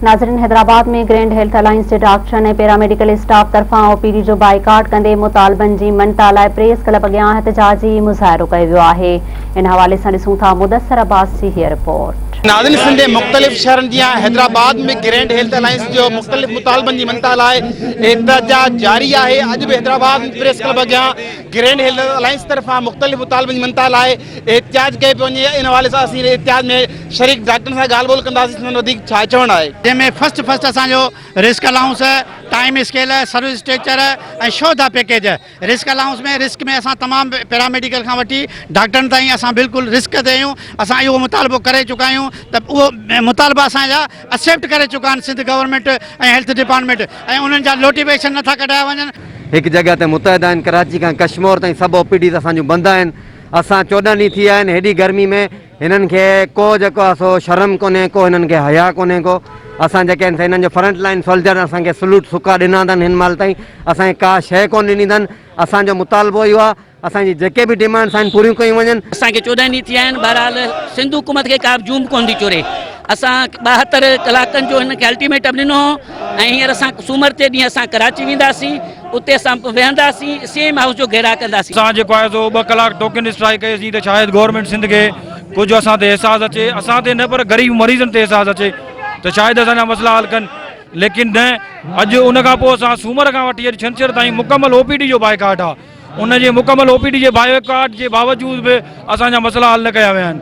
नाज़रीन, हैदराबाद में grand health alliance के डॉक्टर ने पैरामेडिकल स्टाफ तरफां ओपीडी जो बाइकाट कंदे मुतालबन जी मनता लाइ प्रेस क्लब अॻियां एहतजाजी मुज़ाहिरो कयो वियो आहे। इन हवाले सां ॾिसूं था मुदस्सर अब्बास जी हीअ रिपोर्ट। नाज़रीन, सिंध जे मुख़्तलिफ़ शहरनि जी हैदराबाद में ग्रैंड हेल्थ अलायंस जो मुख़्तलिफ़ मुतालबन जी मनता लाइ एहतजाज जारी है। अॼु भी हैदराबाद प्रेस क्लब अॻियां ग्रैंड हेल्थ अलायंस तरफां मुख़्तलिफ़ मुतालबन जी मनता लाइ एहतजाज कयो पियो वञे। इन हवाले सां असीं एहतजाज में शरीक डॉक्टरनि सां ॻाल्हि ॿोल कंदासीं। छा चवणु आहे जैमें फर्स्ट असो risk allowance time scale service structure और शोधा पैकेज। रिस्क अलाउंस में रिस्क में असां तमाम पैरामेडिकल का वठी डॉक्टरन ताईं असां बिल्कुल रिस्क ते आहियूं। असां इहो मुतालबो करे चुका आहियूं त उहो मुतालबा असांजा एक्सेप्ट करे चुका आहिनि सिंध गवर्नमेंट ऐं हेल्थ डिपार्टमेंट, ऐं उन्हनि जा नोटिफिकेशन नथा कढाया वञनि। एक जगह ते मुतहदा आहिनि, कराची का कश्मीर ताईं सब ओपीडी असांजूं बंदि आहिनि। असां 14 ॾींहं थी विया आहिनि। हेॾी गर्मी में हिननि खे को जेको आहे सो शर्म कोन्हे, को हिननि खे हया कोन्हे को। असां जेके आहिनि हिननि जो फ्रंट लाइन सोल्जर असांखे सलूट सुका ॾिना अथनि हिन महिल ताईं। असांखे का शइ कोन ॾिनी अथनि। असांजो मुतालबो इहो आहे असांजी जेके बि डिमांड्स आहिनि पूरियूं कयूं वञनि। असांखे 14 ॾींहं थी विया आहिनि। बहरहाल सिंध हुकूमत खे का जूम कोन थी चोरे। असां 72 कलाकनि जो हिनखे अल्टीमेटम ॾिनो ऐं हींअर असां सूमर ते ॾींहुं असां कराची वेंदासीं, उते असां वेहंदासीं, सीएम हाउस जो घेरा कंदासीं। असां जेको आहे सो 2 कलाक टोकन स्ट्राइक कईसीं त शायदि गवर्नमेंट सिंध खे कुछ असां ते एहसास अचे, असां ते न पर ग़रीब मरीज़नि ते एहसास अचे त शायदि असांजा मसला हल कनि। लेकिन न, अॼु उन खां पोइ असां सूमर खां वठी अॼु छंछरु ताईं मुकमल ओपीडी जो बाइकाट आहे। उन जे मुकमल ओपीडी जे बाइकाट जे बावजूद बि असांजा मसला हल न कया विया आहिनि।